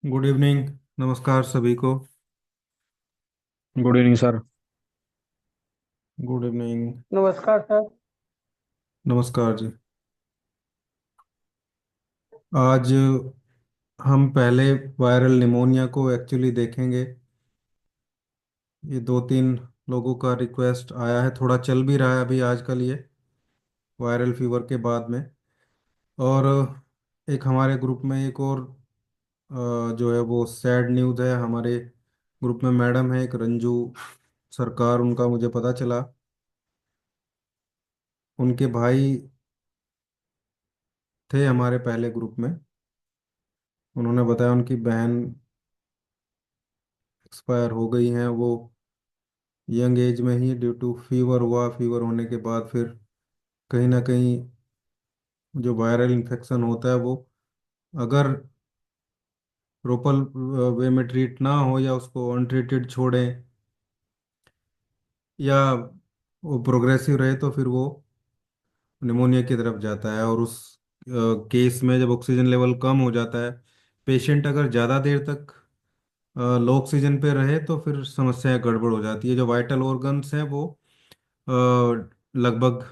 Good evening. नमस्कार सभी को। Good evening sir. Good evening. नमस्कार सर। नमस्कार जी। आज हम पहले वायरल निमोनिया को एक्चुअली देखेंगे। ये दो तीन लोगों का रिक्वेस्ट आया है, थोड़ा चल भी रहा है अभी आजकल ये वायरल फीवर के बाद में। और एक हमारे ग्रुप में एक और जो है वो सैड न्यूज़ है। हमारे ग्रुप में मैडम है एक रंजू सरकार, उनका मुझे पता चला उनके भाई थे हमारे पहले ग्रुप में। उन्होंने बताया उनकी बहन एक्सपायर हो गई हैं। वो यंग एज में ही ड्यू टू फीवर हुआ। फीवर होने के बाद फिर कहीं ना कहीं जो वायरल इन्फेक्शन होता है वो अगर प्रॉपर वे में ट्रीट ना हो या उसको अनट्रीटेड छोड़ें या वो प्रोग्रेसिव रहे तो फिर वो निमोनिया की तरफ जाता है। और उस केस में जब ऑक्सीजन लेवल कम हो जाता है, पेशेंट अगर ज़्यादा देर तक लो ऑक्सीजन पे रहे तो फिर समस्या गड़बड़ हो जाती है। जो वाइटल ऑर्गन्स हैं वो अ, लगभग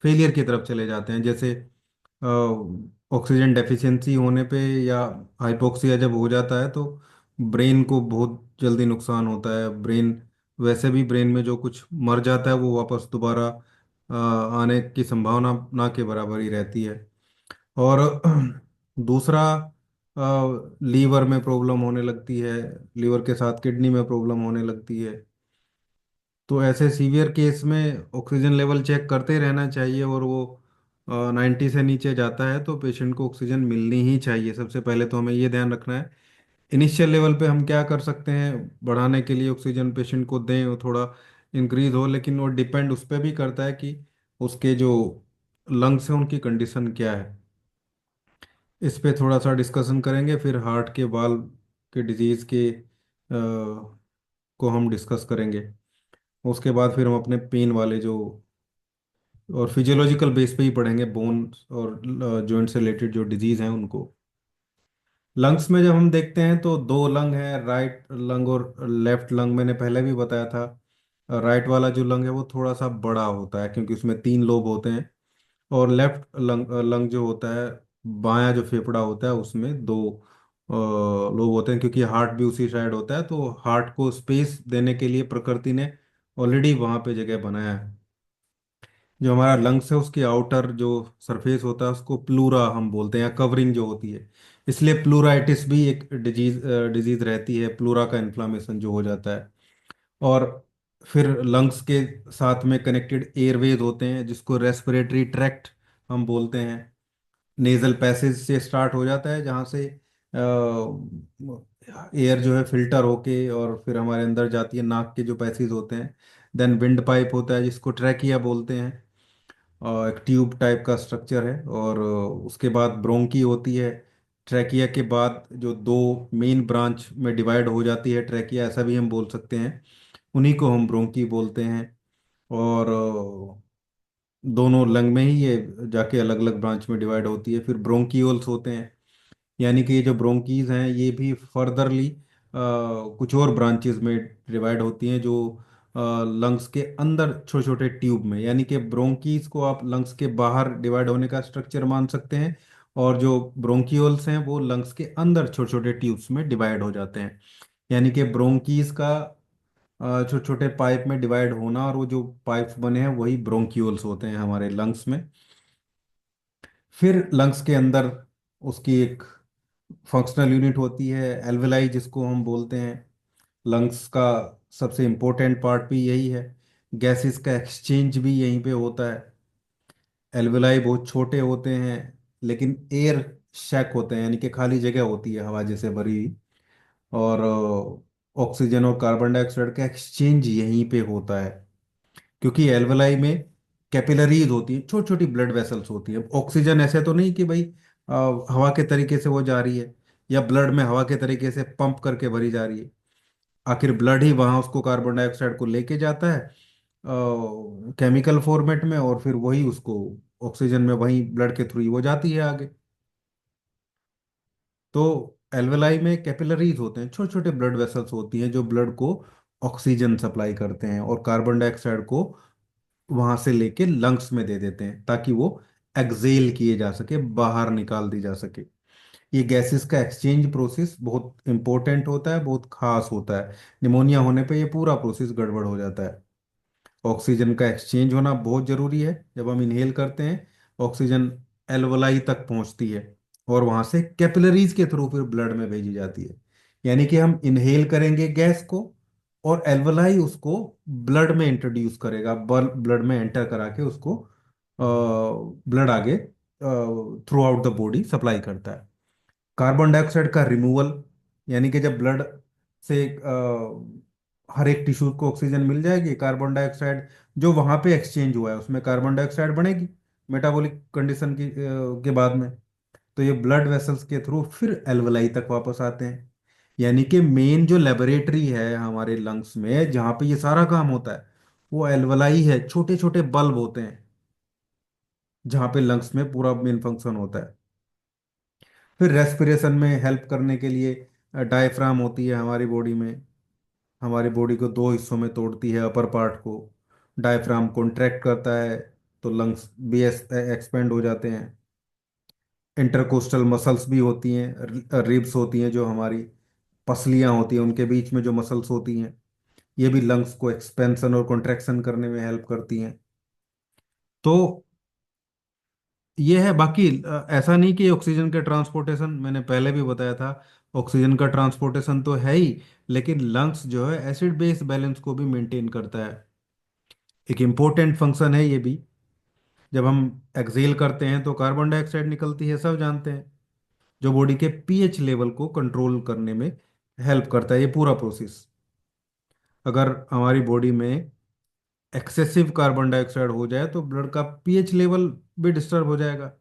फेलियर की तरफ चले जाते हैं। जैसे ऑक्सीजन डेफिशिएंसी होने पे या हाइपोक्सिया जब हो जाता है तो ब्रेन को बहुत जल्दी नुकसान होता है। ब्रेन वैसे भी ब्रेन में जो कुछ मर जाता है वो वापस दोबारा आने की संभावना ना के बराबर ही रहती है। और दूसरा, लीवर में प्रॉब्लम होने लगती है, लीवर के साथ किडनी में प्रॉब्लम होने लगती है। तो ऐसे सीवियर केस में ऑक्सीजन लेवल चेक करते रहना चाहिए। और वो 90 से नीचे जाता है तो पेशेंट को ऑक्सीजन मिलनी ही चाहिए। सबसे पहले तो हमें ये ध्यान रखना है इनिशियल लेवल पे हम क्या कर सकते हैं बढ़ाने के लिए ऑक्सीजन पेशेंट को दें और थोड़ा इंक्रीज हो। लेकिन वो डिपेंड उस पर भी करता है कि उसके जो लंग्स हैं उनकी कंडीशन क्या है। इस पे थोड़ा सा डिस्कशन करेंगे। फिर हार्ट के वाल्व के डिजीज़ के को हम डिस्कस करेंगे। उसके बाद फिर हम अपने पेन वाले जो और फिजियोलॉजिकल बेस पे ही पढ़ेंगे बोन और जॉइंट से रिलेटेड जो डिजीज हैं उनको। लंग्स में जब हम देखते हैं तो दो लंग है, राइट लंग और लेफ्ट लंग। मैंने पहले भी बताया था राइट वाला जो लंग है वो थोड़ा सा बड़ा होता है क्योंकि उसमें तीन लोब होते हैं। और लेफ्ट लंग लंग जो होता है, बायां जो फेफड़ा होता है उसमें दो लोब होते हैं क्योंकि हार्ट भी उसी साइड होता है। तो हार्ट को स्पेस देने के लिए प्रकृति ने ऑलरेडी वहां पे जगह बनाया है। जो हमारा लंग्स है उसकी आउटर जो सरफेस होता है उसको प्लूरा हम बोलते हैं, या कवरिंग जो होती है। इसलिए प्लूराइटिस भी एक डिजीज रहती है, प्लूरा का इन्फ्लामेशन जो हो जाता है। और फिर लंग्स के साथ में कनेक्टेड एयरवेज होते हैं जिसको रेस्पिरेटरी ट्रैक्ट हम बोलते हैं। नेजल पैसेज से स्टार्ट हो जाता है जहाँ से एयर जो है फिल्टर होके और फिर हमारे अंदर जाती है, नाक के जो पैसेज होते हैं। देन विंड पाइप होता है जिसको ट्रैकिया बोलते हैं, एक ट्यूब टाइप का स्ट्रक्चर है। और उसके बाद ब्रोंकी होती है। ट्रैकिया के बाद जो दो मेन ब्रांच में डिवाइड हो जाती है ट्रैकिया, ऐसा भी हम बोल सकते हैं। उन्हीं को हम ब्रोंकी बोलते हैं। और दोनों लंग में ही ये जाके अलग अलग ब्रांच में डिवाइड होती है। फिर ब्रोंकियोल्स होते हैं, यानी कि ये जो ब्रोंकीज हैं ये भी फर्दरली कुछ और ब्रांचेस में डिवाइड होती हैं जो लंग्स के अंदर छोटे छोटे ट्यूब में। यानी कि ब्रोंकीज को आप लंग्स के बाहर डिवाइड होने का स्ट्रक्चर मान सकते हैं। और जो ब्रोंकियोल्स हैं वो लंग्स के अंदर छोटे छोटे ट्यूब्स में डिवाइड हो जाते हैं। यानी कि ब्रोंकीज का छोटे छोटे पाइप में डिवाइड होना, और वो जो पाइप्स बने हैं वही ब्रोंक्यूल्स होते हैं हमारे लंग्स में। फिर लंग्स के अंदर उसकी एक फंक्शनल यूनिट होती है एल्वेलाई जिसको हम बोलते हैं। लंग्स का सबसे इम्पोर्टेंट पार्ट भी यही है। गैसेस का एक्सचेंज भी यहीं पे होता है। एल्वेलाई बहुत छोटे होते हैं लेकिन एयर शैक होते हैं, यानी कि खाली जगह होती है हवा जैसे भरी हुई। और ऑक्सीजन और कार्बन डाइऑक्साइड का एक्सचेंज यहीं पे होता है क्योंकि एल्वेलाई में कैपिलरीज होती हैं, छोटी छोटी ब्लड वेसल्स होती है। ऑक्सीजन ऐसे तो नहीं कि भाई हवा के तरीके से वो जा रही है या ब्लड में हवा के तरीके से पंप करके भरी जा रही है। आखिर ब्लड ही वहां उसको कार्बन डाइऑक्साइड को लेके जाता है केमिकल फॉर्मेट में, और फिर वही उसको ऑक्सीजन में वही ब्लड के थ्रू ही वो जाती है आगे। तो एल्वेलाई में कैपिलरीज होते हैं, छोटे छोटे ब्लड वेसल्स होती हैं जो ब्लड को ऑक्सीजन सप्लाई करते हैं और कार्बन डाइऑक्साइड को वहां से लेके लंग्स में दे देते हैं ताकि वो एक्सेल किए जा सके, बाहर निकाल दी जा सके। ये गैसेस का एक्सचेंज प्रोसेस बहुत इंपॉर्टेंट होता है, बहुत खास होता है। निमोनिया होने पे ये पूरा प्रोसेस गड़बड़ हो जाता है। ऑक्सीजन का एक्सचेंज होना बहुत जरूरी है। जब हम इनहेल करते हैं, ऑक्सीजन एल्वोलाई तक पहुंचती है और वहां से कैपिलरीज के थ्रू फिर ब्लड में भेजी जाती है। यानी कि हम इनहेल करेंगे गैस को और एल्वोलाई उसको ब्लड में इंट्रोड्यूस करेगा, ब्लड में एंटर करा के उसको ब्लड आगे through out the body supply करता है। कार्बन डाइऑक्साइड का रिमूवल, यानी कि जब ब्लड से हर एक टिश्यू को ऑक्सीजन मिल जाएगी, कार्बन डाइऑक्साइड जो वहां पे एक्सचेंज हुआ है उसमें कार्बन डाइऑक्साइड बनेगी मेटाबॉलिक कंडीशन के बाद में। तो ये ब्लड वेसल्स के थ्रू फिर एल्वलाई तक वापस आते हैं। यानी कि मेन जो लेबोरेटरी है हमारे लंग्स में जहाँ पे ये सारा काम होता है वो एल्वलाई है। छोटे छोटे बल्ब होते हैं जहाँ पे लंग्स में पूरा मेन फंक्शन होता है। फिर रेस्पिरेशन में हेल्प करने के लिए डायफ्राम होती है हमारी बॉडी में। हमारी बॉडी को दो हिस्सों में तोड़ती है, अपर पार्ट को डायफ्राम कॉन्ट्रैक्ट करता है तो लंग्स भी एक्सपेंड हो जाते हैं। इंटरकोस्टल मसल्स भी होती हैं, रिब्स होती हैं जो हमारी पसलियां होती हैं, उनके बीच में जो मसल्स होती हैं ये भी लंग्स को एक्सपेंशन और कॉन्ट्रैक्शन करने में हेल्प करती हैं। तो ये है। बाकी ऐसा नहीं कि ऑक्सीजन के ट्रांसपोर्टेशन, मैंने पहले भी बताया था, ऑक्सीजन का ट्रांसपोर्टेशन तो है ही, लेकिन लंग्स जो है एसिड बेस बैलेंस को भी मेंटेन करता है। एक इम्पोर्टेंट फंक्शन है ये भी। जब हम एक्सेल करते हैं तो कार्बन डाइऑक्साइड निकलती है, सब जानते हैं, जो बॉडी के पीएच लेवल को कंट्रोल करने में हेल्प करता है ये पूरा प्रोसेस। अगर हमारी बॉडी में एक्सेसिव कार्बन डाइऑक्साइड हो जाए तो ब्लड का पीएच लेवल भी डिस्टर्ब हो जाएगा,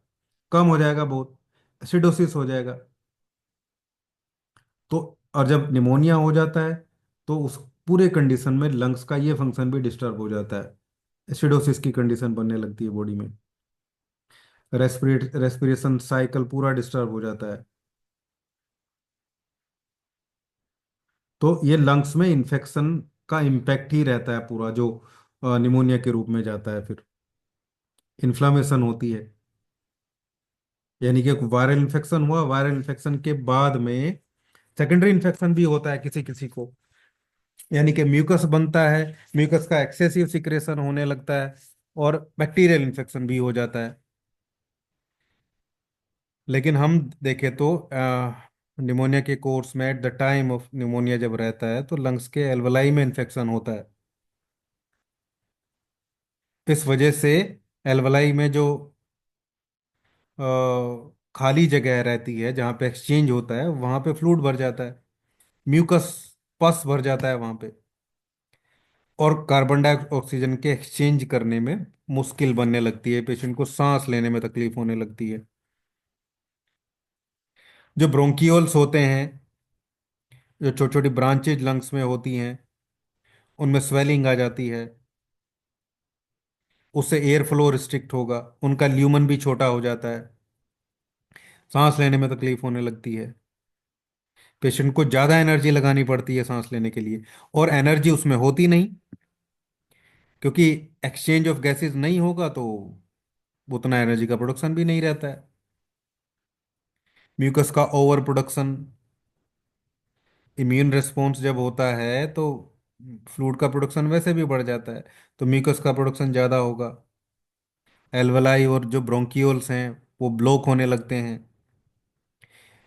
कम हो जाएगा बहुत, एसिडोसिस हो जाएगा। तो और जब निमोनिया हो जाता है तो उस पूरे कंडीशन में लंग्स का ये फंक्शन भी डिस्टर्ब हो जाता है, एसिडोसिस की कंडीशन बनने लगती है बॉडी में, रेस्पिरेशन साइकिल पूरा डिस्टर्ब हो जाता है। तो ये लंग्स में इन्फेक्शन का इम्पैक्ट ही रहता है पूरा, जो निमोनिया के रूप में जाता है। फिर इन्फ्लामेशन होती है, यानी कि वायरल इन्फेक्शन हुआ, वायरल इन्फेक्शन के बाद में सेकेंडरी इन्फेक्शन भी होता है किसी किसी को, यानी कि म्यूकस बनता है, म्यूकस का एक्सेसिव सिक्रेशन होने लगता है और बैक्टीरियल इन्फेक्शन भी हो जाता है। लेकिन हम देखें तो निमोनिया के कोर्स में at the time of pneumonia जब रहता है तो लंग्स के एल्वलाई में इन्फेक्शन होता है। इस वजह से एल्वलाई में जो खाली जगह रहती है जहाँ पे एक्सचेंज होता है वहाँ पे फ्लूइड भर जाता है, म्यूकस पस भर जाता है वहाँ पे, और कार्बन डाइऑक्साइड ऑक्सीजन के एक्सचेंज करने में मुश्किल बनने लगती है, पेशेंट को सांस लेने में तकलीफ होने लगती है। जो ब्रोंकियोल्स होते हैं, जो छोटी छोटी ब्रांचेज लंग्स में होती हैं, उनमें स्वेलिंग आ जाती है, उससे एयर फ्लो रिस्ट्रिक्ट होगा, उनका ल्यूमन भी छोटा हो जाता है, सांस लेने में तकलीफ होने लगती है। पेशेंट को ज़्यादा एनर्जी लगानी पड़ती है सांस लेने के लिए, और एनर्जी उसमें होती नहीं, क्योंकि एक्सचेंज ऑफ गैसेस नहीं होगा तो उतना एनर्जी का प्रोडक्शन भी नहीं रहता है। म्यूकस का ओवर प्रोडक्शन, इम्यून रिस्पॉन्स जब होता है तो फ्लूइड का प्रोडक्शन वैसे भी बढ़ जाता है, तो म्यूकस का प्रोडक्शन ज़्यादा होगा। एल्वलाई और जो ब्रोंकियोल्स हैं वो ब्लॉक होने लगते हैं।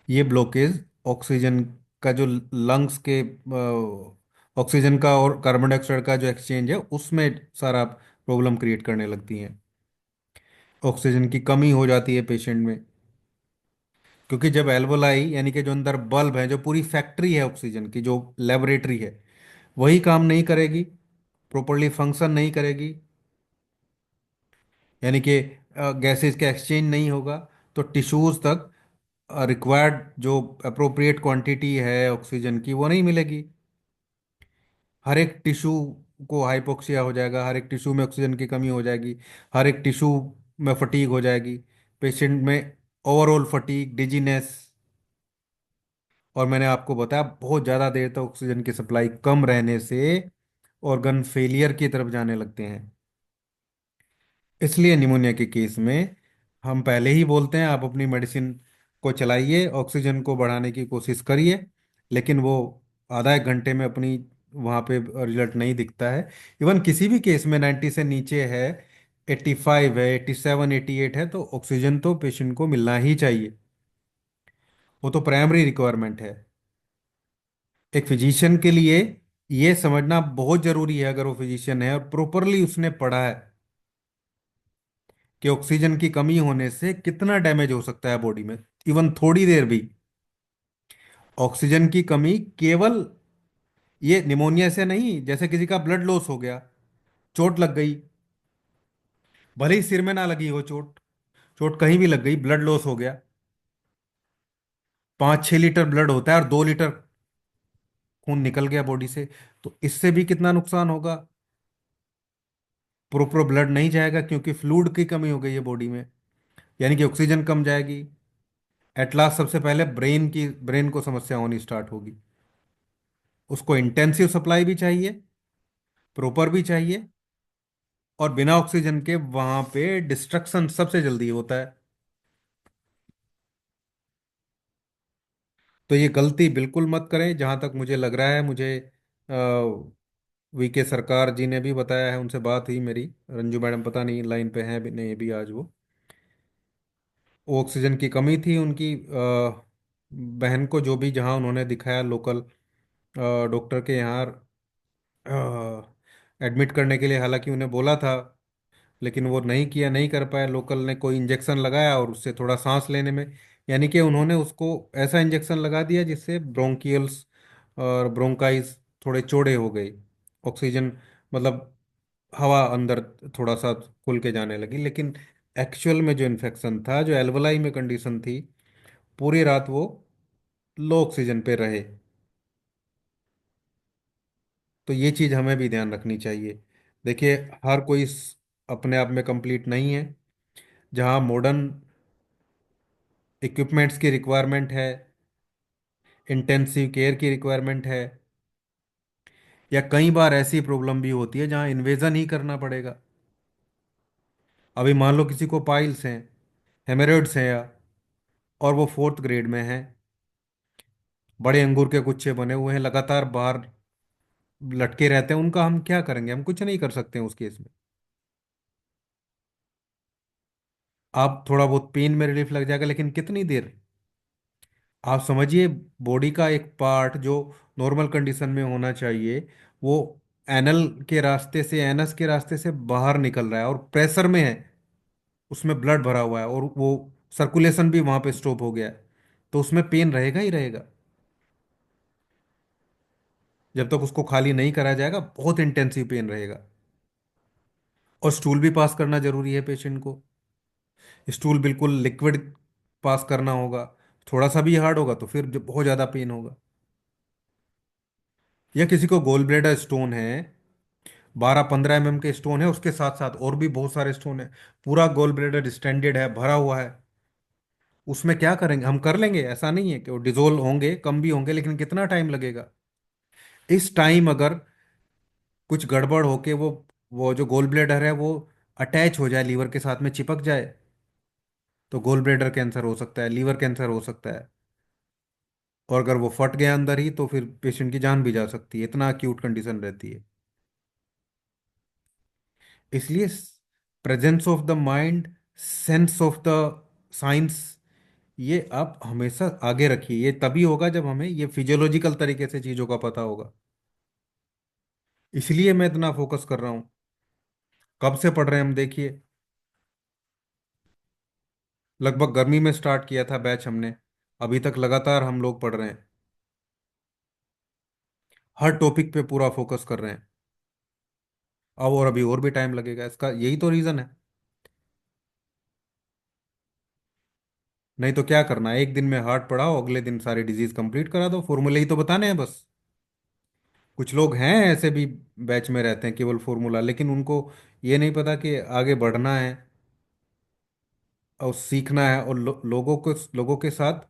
ये ब्लॉकेज ऑक्सीजन का जो लंग्स के ऑक्सीजन का और कार्बन डाइऑक्साइड का जो एक्सचेंज है उसमें सारा प्रॉब्लम क्रिएट करने लगती हैं। ऑक्सीजन की कमी हो जाती है पेशेंट में, क्योंकि जब एल्वोलाई यानी कि जो अंदर बल्ब है, जो पूरी फैक्ट्री है ऑक्सीजन की, जो लेबोरेटरी है, वही काम नहीं करेगी, प्रॉपरली फंक्शन नहीं करेगी, यानी कि गैसेस का एक्सचेंज नहीं होगा, तो टिश्यूज तक रिक्वायर्ड जो अप्रोप्रिएट क्वांटिटी है ऑक्सीजन की वो नहीं मिलेगी। हर एक टिश्यू को हाइपोक्सिया हो जाएगा, हर एक टिश्यू में ऑक्सीजन की कमी हो जाएगी, हर एक टिश्यू में फटीग हो जाएगी, पेशेंट में ओवरऑल फटीग, डिजीनेस, और मैंने आपको बताया बहुत ज़्यादा देर तक ऑक्सीजन की सप्लाई कम रहने से ऑर्गन फेलियर की तरफ जाने लगते हैं। इसलिए निमोनिया के केस में हम पहले ही बोलते हैं आप अपनी मेडिसिन को चलाइए, ऑक्सीजन को बढ़ाने की कोशिश करिए, लेकिन वो आधा एक घंटे में अपनी वहाँ पे रिजल्ट नहीं दिखता है। इवन किसी भी केस में 90 से नीचे है, 85 है, 87, 88 है, तो ऑक्सीजन तो पेशेंट को मिलना ही चाहिए। वो तो प्राइमरी रिक्वायरमेंट है। एक फिजिशियन के लिए ये समझना बहुत जरूरी है, अगर वो फिजिशियन है और प्रॉपरली उसने पढ़ा है, कि ऑक्सीजन की कमी होने से कितना डैमेज हो सकता है बॉडी में। इवन थोड़ी देर भी ऑक्सीजन की कमी केवल ये निमोनिया से नहीं, जैसे किसी का ब्लड लॉस हो गया, चोट लग गई, भले ही सिर में ना लगी हो चोट, चोट कहीं भी लग गई, ब्लड लॉस हो गया, 5-6 लीटर ब्लड होता है और 2 लीटर खून निकल गया बॉडी से, तो इससे भी कितना नुकसान होगा। प्रॉपर ब्लड नहीं जाएगा क्योंकि फ्लूइड की कमी हो गई है बॉडी में, यानी कि ऑक्सीजन कम जाएगी। एट लास्ट सबसे पहले ब्रेन को समस्या होनी स्टार्ट होगी। उसको इंटेंसिव सप्लाई भी चाहिए, प्रॉपर भी चाहिए, और बिना ऑक्सीजन के वहां पे डिस्ट्रक्शन सबसे जल्दी होता है। तो ये गलती बिल्कुल मत करें। जहां तक मुझे लग रहा है, मुझे वीके सरकार जी ने भी बताया है, उनसे बात हुई मेरी, रंजू मैडम पता नहीं लाइन पे हैं भी नहीं भी आज वो ऑक्सीजन की कमी थी उनकी बहन को, जो भी जहां उन्होंने दिखाया लोकल डॉक्टर के यहाँ एडमिट करने के लिए, हालांकि उन्हें बोला था, लेकिन वो नहीं किया, नहीं कर पाया। लोकल ने कोई इंजेक्शन लगाया और उससे थोड़ा सांस लेने में, यानी कि उन्होंने उसको ऐसा इंजेक्शन लगा दिया जिससे ब्रोंकियल्स और ब्रोंकाइज थोड़े चौड़े हो गए। ऑक्सीजन मतलब हवा अंदर थोड़ा सा खुल के जाने लगी, लेकिन एक्चुअल में जो इन्फेक्शन था, जो एल्वलाई में कंडीशन थी, पूरी रात वो लो ऑक्सीजन पे रहे। तो ये चीज़ हमें भी ध्यान रखनी चाहिए। देखिए, हर कोई अपने आप में कंप्लीट नहीं है। जहाँ मॉडर्न इक्विपमेंट्स की रिक्वायरमेंट है, इंटेंसिव केयर की रिक्वायरमेंट है, या कई बार ऐसी प्रॉब्लम भी होती है जहाँ इन्वेजन ही करना पड़ेगा। अभी मान लो किसी को पाइल्स हैं, हेमोरॉइड्स हैं, और वो 4th ग्रेड में है, बड़े अंगूर के गुच्छे बने हुए हैं, लगातार बाहर लटके रहते हैं, उनका हम क्या करेंगे? हम कुछ नहीं कर सकते हैं उस केस में। आप थोड़ा बहुत पेन में रिलीफ लग जाएगा, लेकिन कितनी देर? आप समझिए, बॉडी का एक पार्ट जो नॉर्मल कंडीशन में होना चाहिए, वो एनल के रास्ते से, एनस के रास्ते से बाहर निकल रहा है और प्रेशर में है, उसमें ब्लड भरा हुआ है, और वो सर्कुलेशन भी वहां पे स्टॉप हो गया है, तो उसमें पेन रहेगा ही रहेगा। जब तक उसको खाली नहीं करा जाएगा, बहुत इंटेंसिव पेन रहेगा। और स्टूल भी पास करना जरूरी है पेशेंट को। स्टूल बिल्कुल लिक्विड पास करना होगा। थोड़ा सा भी हार्ड होगा तो फिर बहुत ज़्यादा पेन होगा। या किसी को गोल ब्लेडर स्टोन है, 12-15 mm के स्टोन है, उसके साथ साथ और भी बहुत सारे स्टोन है, पूरा गोल ब्लेडर डिस्टेंडेड है, भरा हुआ है, उसमें क्या करेंगे? हम कर लेंगे, ऐसा नहीं है कि वो डिजोल्व होंगे, कम भी होंगे, लेकिन कितना टाइम लगेगा? इस टाइम अगर कुछ गड़बड़ होके वो जो गोल ब्लेडर है वो अटैच हो जाए, लीवर के साथ में चिपक जाए, तो गोल ब्लेडर कैंसर हो सकता है, लीवर कैंसर हो सकता है। और अगर वो फट गया अंदर ही, तो फिर पेशेंट की जान भी जा सकती है, इतना एक्यूट कंडीशन रहती है। इसलिए presence of the mind, sense of the science, ये आप हमेशा आगे रखिए। ये तभी होगा जब हमें ये फिजियोलॉजिकल तरीके से चीज़ों का पता होगा। इसलिए मैं इतना फोकस कर रहा हूँ। कब से पढ़ रहे हैं हम? देखिए, लगभग गर्मी में स्टार्ट किया था बैच हमने, अभी तक लगातार हम लोग पढ़ रहे हैं, हर टॉपिक पे पूरा फोकस कर रहे हैं। अब और अभी और भी टाइम लगेगा, इसका यही तो रीज़न है। नहीं तो क्या करना है, एक दिन में हार्ट पढ़ाओ, अगले दिन सारी डिजीज कंप्लीट करा दो, फॉर्मूले ही तो बताने हैं बस। कुछ लोग हैं ऐसे भी बैच में रहते हैं, केवल फॉर्मूला, लेकिन उनको ये नहीं पता कि आगे बढ़ना है और सीखना है, और लोगों के साथ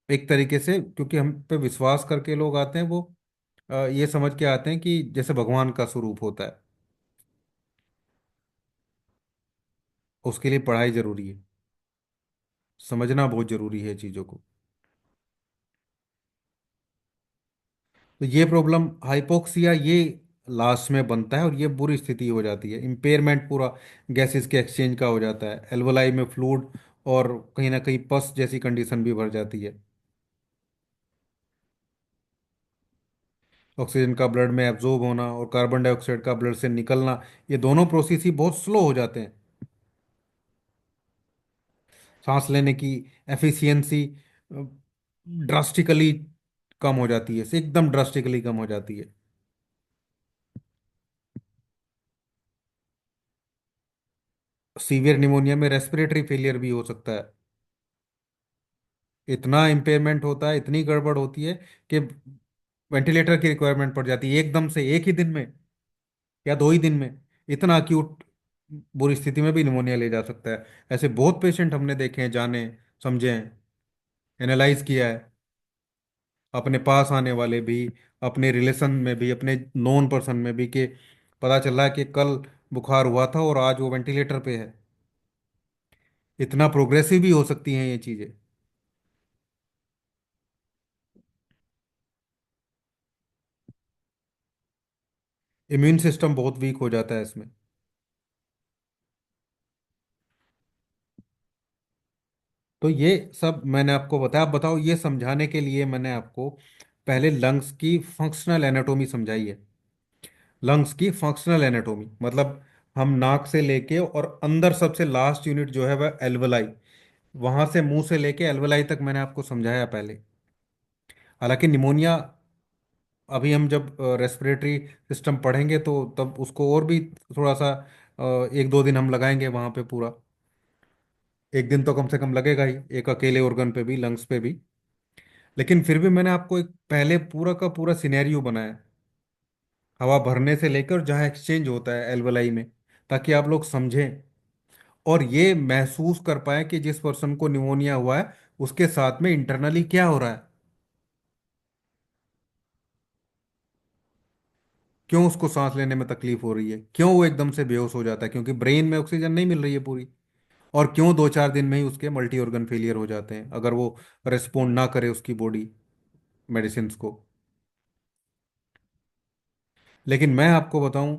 एक तरीके से, क्योंकि हम पे विश्वास करके लोग आते हैं, वो ये समझ के आते हैं कि जैसे भगवान का स्वरूप होता है। उसके लिए पढ़ाई जरूरी है, समझना बहुत जरूरी है चीज़ों को। तो ये प्रॉब्लम हाइपोक्सिया ये लास्ट में बनता है, और ये बुरी स्थिति हो जाती है, इम्पेयरमेंट पूरा गैसेस के एक्सचेंज का हो जाता है, एल्वोलाई में फ्लूइड और कहीं ना कहीं पस जैसी कंडीशन भी बढ़ जाती है। ऑक्सीजन का ब्लड में एब्जॉर्ब होना और कार्बन डाइऑक्साइड का ब्लड से निकलना, ये दोनों प्रोसेस ही बहुत स्लो हो जाते हैं। सांस लेने की एफिशिएंसी ड्रास्टिकली कम हो जाती है, एकदम ड्रास्टिकली कम हो जाती है। सीवियर निमोनिया में रेस्पिरेटरी फेलियर भी हो सकता है। इतना इम्पेयरमेंट होता है, इतनी गड़बड़ होती है कि वेंटिलेटर की रिक्वायरमेंट पड़ जाती है एकदम से, एक ही दिन में या 2 ही दिन में। इतना अक्यूट बुरी स्थिति में भी निमोनिया ले जा सकता है। ऐसे बहुत पेशेंट हमने देखे हैं, जाने समझे हैं, एनालाइज किया है, अपने पास आने वाले भी, अपने रिलेशन में भी, अपने नोन पर्सन में भी, कि पता चला है कि कल बुखार हुआ था और आज वो वेंटिलेटर पे है। इतना प्रोग्रेसिव भी हो सकती हैं ये चीज़ें। इम्यून सिस्टम बहुत वीक हो जाता है इसमें। तो ये सब मैंने आपको बताया। आप बताओ, ये समझाने के लिए मैंने आपको पहले लंग्स की फंक्शनल एनाटोमी समझाई है। लंग्स की फंक्शनल एनाटोमी मतलब हम नाक से लेके और अंदर सबसे लास्ट यूनिट जो है वह एल्वलाई, वहां से मुंह से लेके एल्वलाई तक मैंने आपको समझाया पहले। हालांकि निमोनिया अभी हम जब रेस्पिरेटरी सिस्टम पढ़ेंगे तो तब उसको और भी थोड़ा सा 1-2 दिन हम लगाएंगे वहां पे पूरा। एक दिन तो कम से कम लगेगा ही, एक अकेले ऑर्गन पे भी, लंग्स पे भी। लेकिन फिर भी मैंने आपको एक पहले पूरा का पूरा सिनेरियो बनाया, हवा भरने से लेकर जहाँ एक्सचेंज होता है एल्वलाई में, ताकि आप लोग समझें और ये महसूस कर पाए कि जिस पर्सन को निमोनिया हुआ है उसके साथ में इंटरनली क्या हो रहा है, क्यों उसको सांस लेने में तकलीफ हो रही है, क्यों वो एकदम से बेहोश हो जाता है, क्योंकि ब्रेन में ऑक्सीजन नहीं मिल रही है पूरी। और क्यों 2-4 दिन में ही उसके मल्टी ऑर्गन फेलियर हो जाते हैं अगर वो रेस्पॉन्ड ना करे उसकी बॉडी मेडिसिन को। लेकिन मैं आपको बताऊं,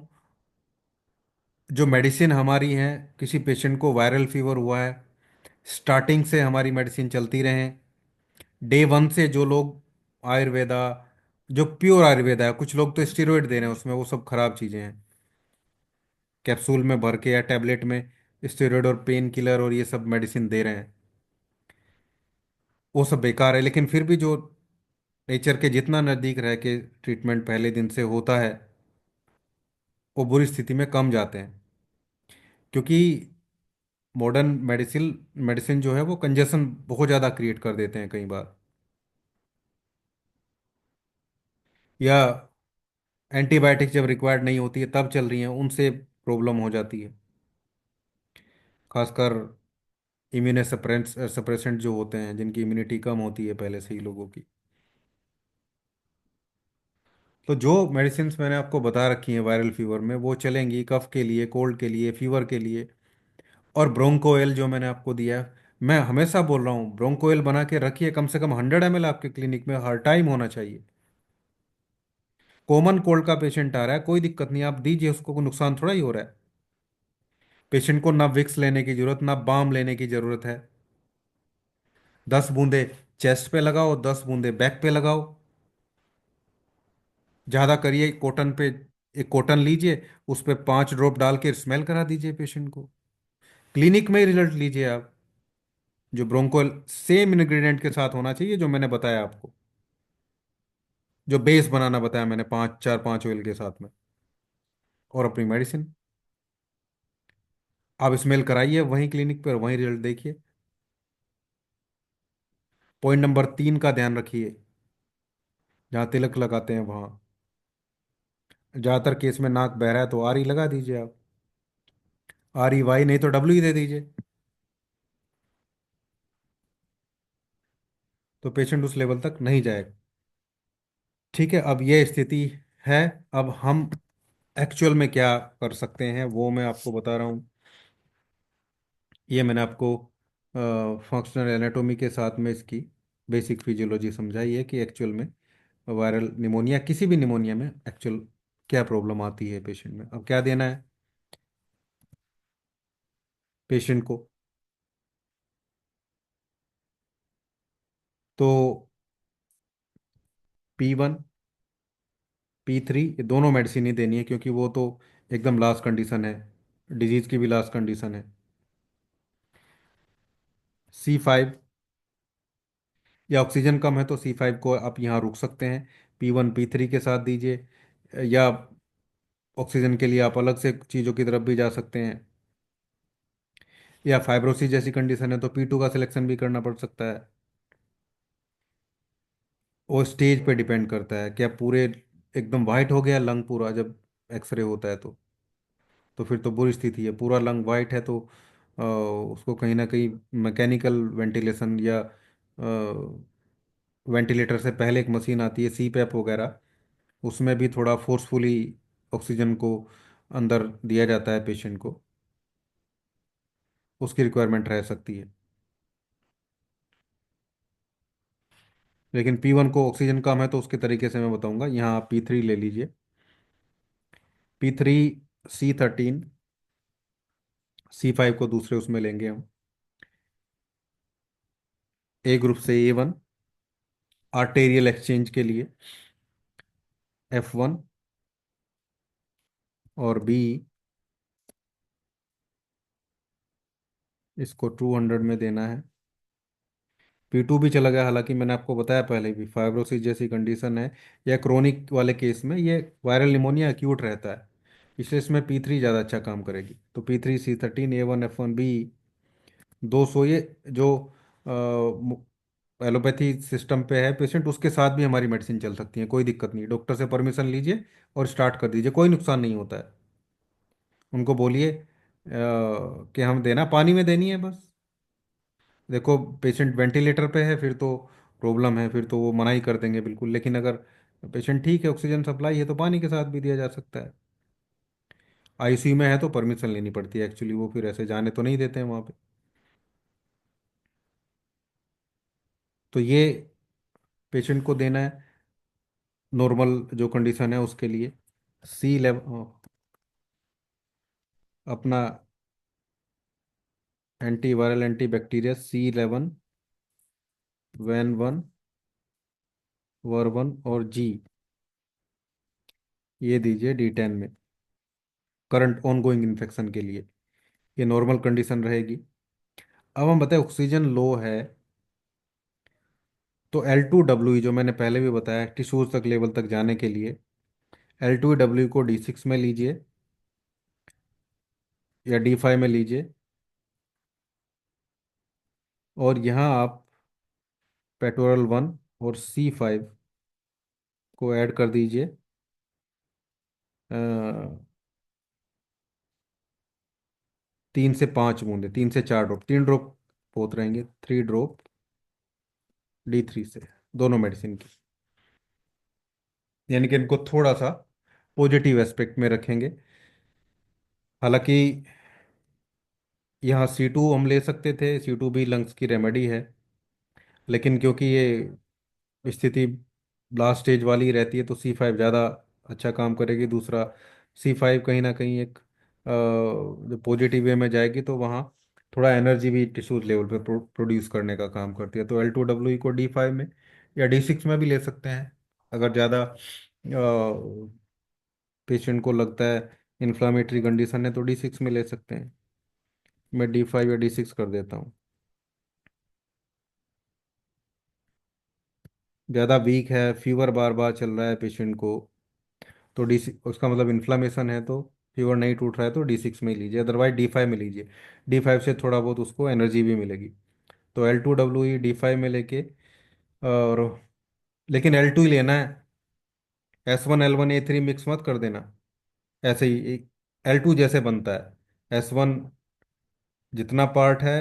जो मेडिसिन हमारी है, किसी पेशेंट को वायरल फीवर हुआ है, स्टार्टिंग से हमारी मेडिसिन चलती रहे, डे 1 से। जो लोग आयुर्वेदा, जो प्योर आयुर्वेदा है, कुछ लोग तो स्टेरॉइड दे रहे हैं उसमें, वो सब खराब चीज़ें हैं, कैप्सूल में भर के या टैबलेट में स्टेरॉइड और पेन किलर और ये सब मेडिसिन दे रहे हैं, वो सब बेकार है। लेकिन फिर भी जो नेचर के जितना नज़दीक रह के ट्रीटमेंट पहले दिन से होता है, वो बुरी स्थिति में कम जाते हैं। क्योंकि मॉडर्न मेडिसिन मेडिसिन जो है वो कंजेशन बहुत ज़्यादा क्रिएट कर देते हैं कई बार, या एंटीबायोटिक जब रिक्वायर्ड नहीं होती है तब चल रही हैं, उनसे प्रॉब्लम हो जाती है। खासकर इम्यूनो सप्रेसेंट जो होते हैं, जिनकी इम्यूनिटी कम होती है पहले से ही लोगों की। तो जो मेडिसिन मैंने आपको बता रखी हैं वायरल फीवर में, वो चलेंगी कफ के लिए, कोल्ड के लिए, फीवर के लिए। और ब्रोंकोएल जो मैंने आपको दिया है, मैं हमेशा बोल रहा हूँ ब्रोंकोएल बना के रखिए, कम से कम 100 ml आपके क्लिनिक में हर टाइम होना चाहिए। कॉमन कोल्ड का पेशेंट आ रहा है, कोई दिक्कत नहीं, आप दीजिए उसको, कोई नुकसान थोड़ा ही हो रहा है। पेशेंट को ना विक्स लेने की जरूरत, ना बाम लेने की जरूरत है। 10 बूंदे चेस्ट पे लगाओ, 10 बूंदे बैक पे लगाओ, ज़्यादा करिए कॉटन पे। एक कॉटन लीजिए, उस पे 5 ड्रॉप डाल के स्मेल करा दीजिए पेशेंट को। क्लिनिक में ही रिजल्ट लीजिए आप। जो ब्रोंकोल सेम इंग्रेडिएंट के साथ होना चाहिए जो मैंने बताया आपको, जो बेस बनाना बताया मैंने, 5 4 5 ऑयल के साथ में, और अपनी मेडिसिन। आप स्मेल कराइए वहीं क्लिनिक पर, वहीं रिजल्ट देखिए। पॉइंट नंबर 3 का ध्यान रखिए, जहाँ तिलक लगाते हैं वहाँ। ज़्यादातर केस में नाक बह रहा है तो आर ई लगा दीजिए आप, REY, नहीं तो W ही दे दीजिए। तो पेशेंट उस लेवल तक नहीं जाएगा। ठीक है, अब ये स्थिति है। अब हम एक्चुअल में क्या कर सकते हैं वो मैं आपको बता रहा हूँ। ये मैंने आपको फंक्शनल एनाटोमी के साथ में इसकी बेसिक फिजियोलॉजी समझाई है कि एक्चुअल में वायरल निमोनिया, किसी भी निमोनिया में एक्चुअल क्या प्रॉब्लम आती है पेशेंट में। अब क्या देना है पेशेंट को, तो P1 P3 ये दोनों मेडिसिन ही देनी है, क्योंकि वो तो एकदम लास्ट कंडीशन है, डिजीज की भी लास्ट कंडीशन है। C5, या ऑक्सीजन कम है तो C5 को आप यहाँ रुक सकते हैं, P1 P3 के साथ दीजिए। या ऑक्सीजन के लिए आप अलग से चीज़ों की तरफ भी जा सकते हैं। या फाइब्रोसिस जैसी कंडीशन है तो P2 का सिलेक्शन भी करना पड़ सकता है। वो स्टेज पे डिपेंड करता है, क्या पूरे एकदम वाइट हो गया लंग पूरा, जब एक्सरे होता है तो फिर तो बुरी स्थिति है। पूरा लंग वाइट है तो उसको कहीं ना कहीं मैकेनिकल वेंटिलेशन या वेंटिलेटर से पहले एक मशीन आती है CPAP वगैरह, उसमें भी थोड़ा फोर्सफुली ऑक्सीजन को अंदर दिया जाता है पेशेंट को, उसकी रिक्वायरमेंट रह सकती है। लेकिन P1 को ऑक्सीजन कम है तो उसके तरीके से मैं बताऊंगा। यहाँ आप P3 ले लीजिए। P3 C13, C5 को दूसरे उसमें लेंगे हम। ए ग्रुप से A1 आर्टेरियल एक्सचेंज के लिए F1, और B इसको 200 में देना है। P2 भी चला गया, हालांकि मैंने आपको बताया पहले भी, फाइब्रोसिस जैसी कंडीशन है या क्रोनिक वाले केस में ये वायरल निमोनिया एक्यूट रहता है, इसलिए इसमें P3 ज़्यादा अच्छा काम करेगी। तो P3 C13 A1 F1 B 200, ये जो एलोपैथी सिस्टम पे है पेशेंट, उसके साथ भी हमारी मेडिसिन चल सकती है, कोई दिक्कत नहीं। डॉक्टर से परमिशन लीजिए और स्टार्ट कर दीजिए, कोई नुकसान नहीं होता है। उनको बोलिए कि हम देना पानी में देनी है बस। देखो पेशेंट वेंटिलेटर पे है फिर तो प्रॉब्लम है, फिर तो वो मना ही कर देंगे बिल्कुल। लेकिन अगर पेशेंट ठीक है, ऑक्सीजन सप्लाई है, तो पानी के साथ भी दिया जा सकता है। ICU में है तो परमिशन लेनी पड़ती है एक्चुअली, वो फिर ऐसे जाने तो नहीं देते हैं वहाँ पे। तो ये पेशेंट को देना है नॉर्मल जो कंडीशन है उसके लिए। C11 अपना anti viral anti bacteria C11 वैन 1 वर 1 और G ये दीजिए D10 में, करंट ऑनगोइंग इन्फेक्शन के लिए। ये नॉर्मल कंडीशन रहेगी। अब हम बताएं ऑक्सीजन लो है तो L2W जो मैंने पहले भी बताया टिश्यूज तक लेवल तक जाने के लिए, L2W को D6 में लीजिए या D5 में लीजिए। और यहाँ आप पेट्रोल 1 और C5 को ऐड कर दीजिए। 3 से 5 बूंदे, 3 से 4 ड्रॉप, 3 ड्रॉप बहुत रहेंगे, 3 ड्रॉप D3 से, दोनों मेडिसिन की। यानी कि इनको थोड़ा सा पॉजिटिव एस्पेक्ट में रखेंगे। हालांकि यहाँ C2 हम ले सकते थे, C2 भी लंग्स की रेमेडी है, लेकिन क्योंकि ये स्थिति लास्ट स्टेज वाली रहती है तो C5 ज़्यादा अच्छा काम करेगी। दूसरा C5 कहीं ना कहीं एक जो पॉजिटिव वे में जाएगी तो वहाँ थोड़ा एनर्जी भी टिश्यूज लेवल पे प्रोड्यूस करने का काम करती है। तो L2W को D5 में या D6 में भी ले सकते हैं। अगर ज़्यादा पेशेंट को लगता है इन्फ्लामेटरी कंडीशन है तो D6 में ले सकते हैं। मैं D5 या D6 कर देता हूँ। ज़्यादा वीक है, फीवर बार बार चल रहा है पेशेंट को, तो D6, उसका मतलब इन्फ्लामेशन है, तो फीवर नहीं टूट रहा है तो D6 में ही लीजिए, अदरवाइज D5 में लीजिए। D5 से थोड़ा बहुत उसको एनर्जी भी मिलेगी। तो L2W D5 में लेके, और लेकिन L2 ही लेना है, S1 L1 A3 मिक्स मत कर देना। ऐसे ही L2 जैसे बनता है S1 जितना पार्ट है,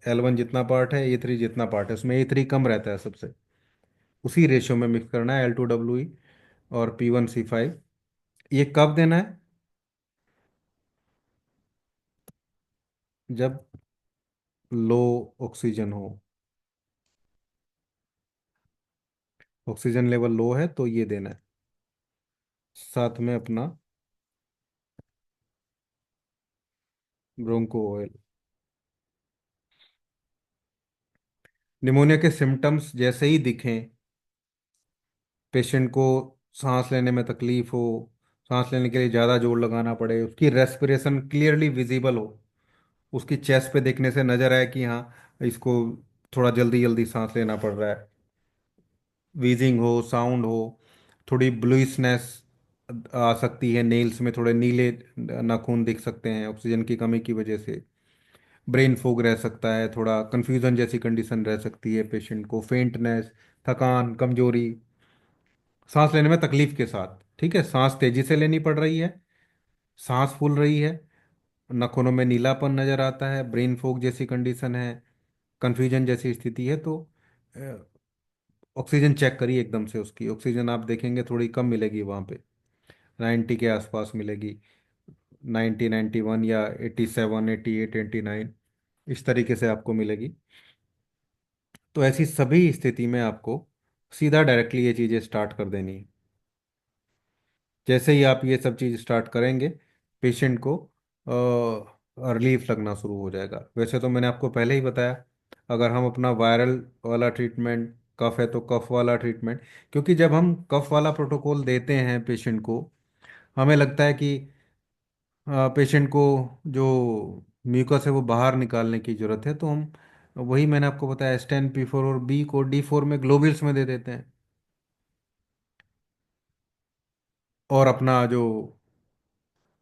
L1 जितना पार्ट है, E3 जितना पार्ट है, उसमें E3 कम रहता है सबसे। उसी रेशियो में मिक्स करना है L2WE और P1C5। ये कब देना है? जब लो ऑक्सीजन हो, ऑक्सीजन लेवल लो है तो ये देना है। साथ में अपना ब्रोंको ऑयल। निमोनिया के सिम्टम्स जैसे ही दिखें, पेशेंट को सांस लेने में तकलीफ हो, सांस लेने के लिए ज़्यादा जोर लगाना पड़े, उसकी रेस्पिरेशन क्लियरली विजिबल हो, उसकी चेस्ट पे देखने से नजर आए कि हाँ, इसको थोड़ा जल्दी जल्दी सांस लेना पड़ रहा है, वीजिंग हो, साउंड हो, थोड़ी ब्लूइशनेस आ सकती है, नेल्स में थोड़े नीले नाखून दिख सकते हैं ऑक्सीजन की कमी की वजह से, ब्रेन फोग रह सकता है, थोड़ा कंफ्यूजन जैसी कंडीशन रह सकती है पेशेंट को, फेंटनेस, थकान, कमजोरी, सांस लेने में तकलीफ के साथ। ठीक है, सांस तेजी से लेनी पड़ रही है, सांस फूल रही है, नाखूनों में नीलापन नजर आता है, ब्रेन फोग जैसी कंडीशन है, कंफ्यूजन जैसी स्थिति है, तो ऑक्सीजन चेक करिए एकदम से। उसकी ऑक्सीजन आप देखेंगे थोड़ी कम मिलेगी वहाँ पे, 90 के आसपास मिलेगी, 90, 91 या 87, 88, 89, इस तरीके से आपको मिलेगी। तो ऐसी सभी स्थिति में आपको सीधा डायरेक्टली ये चीज़ें स्टार्ट कर देनी है। जैसे ही आप ये सब चीज़ स्टार्ट करेंगे, पेशेंट को रिलीफ लगना शुरू हो जाएगा। वैसे तो मैंने आपको पहले ही बताया, अगर हम अपना वायरल वाला ट्रीटमेंट, कफ है तो कफ वाला ट्रीटमेंट, क्योंकि जब हम कफ वाला प्रोटोकॉल देते हैं पेशेंट को, हमें लगता है कि पेशेंट को जो म्यूकस है वो बाहर निकालने की जरूरत है, तो हम वही मैंने आपको बताया, S10P4 और बी को D4 में ग्लोब्यूल्स में दे देते हैं, और अपना जो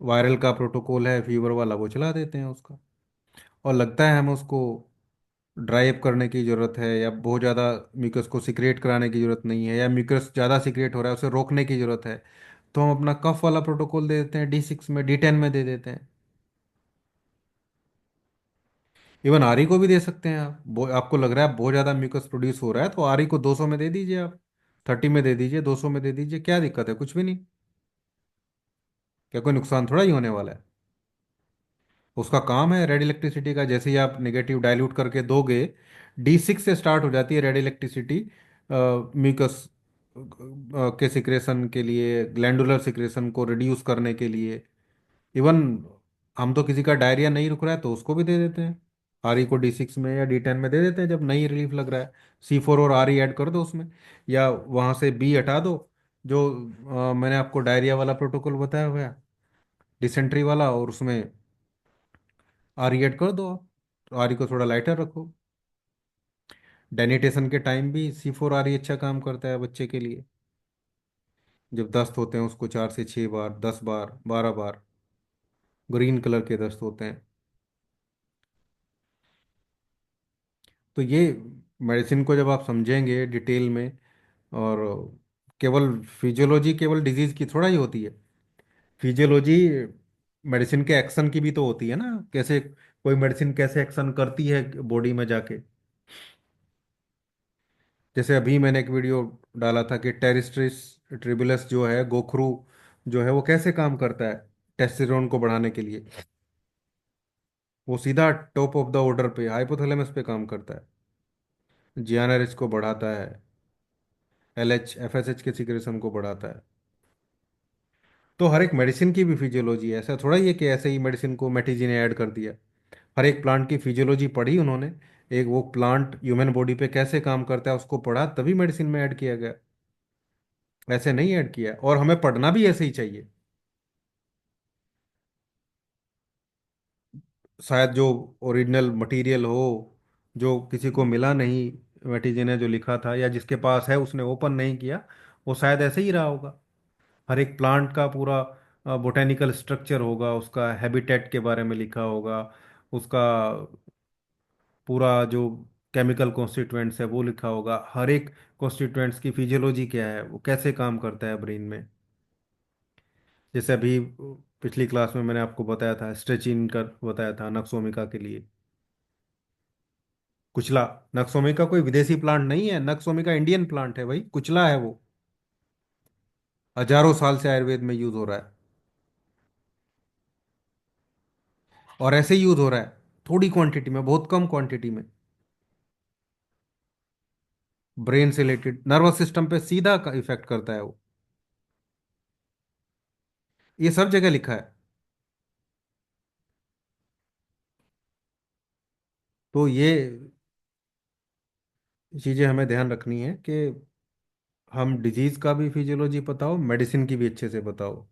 वायरल का प्रोटोकॉल है फीवर वाला वो चला देते हैं उसका। और लगता है हमें उसको ड्राई अप करने की ज़रूरत है, या बहुत ज़्यादा म्यूकस को सिक्रेट कराने की ज़रूरत नहीं है, या म्यूकस ज़्यादा सिक्रेट हो रहा है उसे रोकने की ज़रूरत है, तो हम अपना कफ वाला प्रोटोकॉल दे देते हैं, D6 में, D10 में दे देते हैं। इवन आरी को भी दे सकते हैं आप। आपको लग रहा है बहुत ज़्यादा म्यूकस प्रोड्यूस हो रहा है, तो आरी को 200 में दे दीजिए आप, 30 में दे दीजिए, 200 में दे दीजिए, क्या दिक्कत है? कुछ भी नहीं। क्या कोई नुकसान थोड़ा ही होने वाला है। उसका काम है रेड इलेक्ट्रिसिटी का, जैसे ही आप नेगेटिव डाइल्यूट करके दोगे, D6 से स्टार्ट हो जाती है रेड इलेक्ट्रिसिटी म्यूकस के सिक्रेशन के लिए, ग्लैंडुलर सिक्रेशन को रिड्यूस करने के लिए। इवन हम तो किसी का डायरिया नहीं रुक रहा है तो उसको भी दे देते हैं, आर ई को D6 में या D10 में दे देते हैं जब नहीं रिलीफ लग रहा है। C4 और आर ई ऐड कर दो उसमें, या वहाँ से बी हटा दो, जो मैंने आपको डायरिया वाला प्रोटोकॉल बताया हुआ है, डिसेंट्री वाला, और उसमें आर ऐड कर दो आप। तो आर को थोड़ा लाइटर रखो। डेनिटेशन के टाइम भी C4 आर अच्छा काम करता है बच्चे के लिए। जब दस्त होते हैं उसको 4 से 6 बार, 10 बार, 12 बार, ग्रीन कलर के दस्त होते हैं। तो ये मेडिसिन को जब आप समझेंगे डिटेल में, और केवल फिजियोलॉजी केवल डिजीज की थोड़ा ही होती है, फिजियोलॉजी मेडिसिन के एक्शन की भी तो होती है ना, कैसे कोई मेडिसिन कैसे एक्शन करती है बॉडी में जाके। जैसे अभी मैंने एक वीडियो डाला था कि टेरिस्ट्रिस ट्रिबुलस जो है, गोखरू जो है, वो कैसे काम करता है टेस्टोस्टेरोन को बढ़ाने के लिए। वो सीधा टॉप ऑफ द ऑर्डर पे हाइपोथैलेमस पे काम करता है, GnRH को बढ़ाता है, LH FSH के सिक्रेशन को बढ़ाता है। तो हर एक मेडिसिन की भी फिजियोलॉजी है, ऐसा थोड़ा ही है कि ऐसे ही मेडिसिन को मैटी जी ने ऐड कर दिया। हर एक प्लांट की फिजियोलॉजी पढ़ी उन्होंने, एक वो प्लांट ह्यूमन बॉडी पे कैसे काम करता है उसको पढ़ा, तभी मेडिसिन में ऐड किया गया, ऐसे नहीं ऐड किया। और हमें पढ़ना भी ऐसे ही चाहिए। शायद जो ओरिजिनल मटेरियल हो, जो किसी को मिला नहीं, मैटी ने जो लिखा था या जिसके पास है उसने ओपन नहीं किया, वो शायद ऐसे ही रहा होगा। हर एक प्लांट का पूरा बोटेनिकल स्ट्रक्चर होगा, उसका हैबिटेट के बारे में लिखा होगा, उसका पूरा जो केमिकल कॉन्स्टिट्यूएंट्स है वो लिखा होगा, हर एक कॉन्स्टिट्यूएंट्स की फिजियोलॉजी क्या है, वो कैसे काम करता है ब्रेन में। जैसे अभी पिछली क्लास में मैंने आपको बताया था, स्ट्रेचिंग कर बताया था नक्सोमिका के लिए। कुचला, नक्सोमिका कोई विदेशी प्लांट नहीं है, नक्सोमिका इंडियन प्लांट है भाई, कुचला है वो। हजारों साल से आयुर्वेद में यूज हो रहा है, और ऐसे यूज हो रहा है, थोड़ी क्वांटिटी में, बहुत कम क्वांटिटी में। ब्रेन से रिलेटेड, नर्वस सिस्टम पे सीधा इफेक्ट करता है वो। ये सब जगह लिखा है। तो ये चीजें हमें ध्यान रखनी है कि हम डिजीज का भी फिजियोलॉजी बताओ, मेडिसिन की भी अच्छे से बताओ।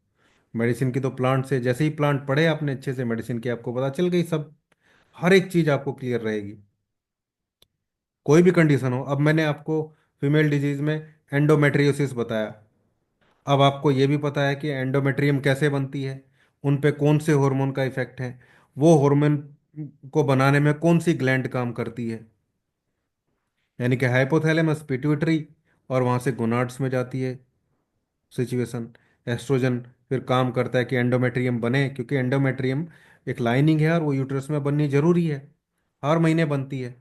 मेडिसिन की तो प्लांट से, जैसे ही प्लांट पढ़े आपने अच्छे से मेडिसिन की, आपको पता चल गई सब, हर एक चीज आपको क्लियर रहेगी। कोई भी कंडीशन हो, अब मैंने आपको फीमेल डिजीज में एंडोमेट्रियोसिस बताया। अब आपको ये भी पता है कि एंडोमेट्रियम कैसे बनती है, उन पे कौन से हार्मोन का इफेक्ट है, वो हार्मोन को बनाने में कौन सी ग्लैंड काम करती है, यानी कि हाइपोथैलेमस, पिट्यूटरी, और वहां से गोनाड्स में जाती है सिचुएशन। एस्ट्रोजन फिर काम करता है कि एंडोमेट्रियम बने, क्योंकि एंडोमेट्रियम एक लाइनिंग है और वो यूट्रस में बननी जरूरी है। हर महीने बनती है,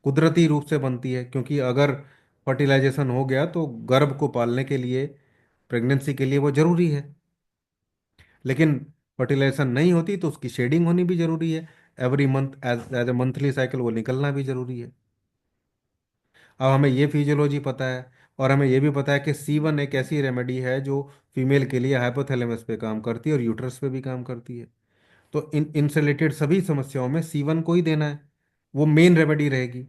कुदरती रूप से बनती है, क्योंकि अगर फर्टिलाइजेशन हो गया तो गर्भ को पालने के लिए, प्रेगनेंसी के लिए वो जरूरी है। लेकिन फर्टिलाइजेशन नहीं होती तो उसकी शेडिंग होनी भी जरूरी है। Every month, as as a monthly cycle वो निकलना भी जरूरी है। अब हमें ये फिजियोलॉजी पता है, और हमें ये भी पता है कि C1 एक ऐसी रेमेडी है जो फीमेल के लिए हाइपोथैलेमस पे काम करती है और यूट्रस पे भी काम करती है। तो इन इनसे रिलेटेड सभी समस्याओं में C1 को ही देना है, वो मेन रेमेडी रहेगी।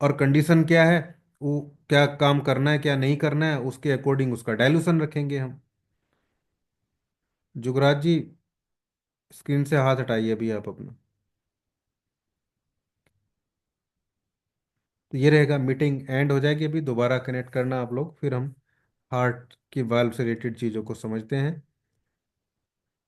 और कंडीशन क्या है, वो क्या काम करना है क्या नहीं करना है, उसके अकॉर्डिंग उसका डायलूशन रखेंगे हम। जुगराज जी, स्क्रीन से हाथ हटाइए अभी आप अपना। तो ये रहेगा, मीटिंग एंड हो जाएगी, अभी दोबारा कनेक्ट करना आप लोग, फिर हम हार्ट की वाल्व से रिलेटेड चीज़ों को समझते हैं।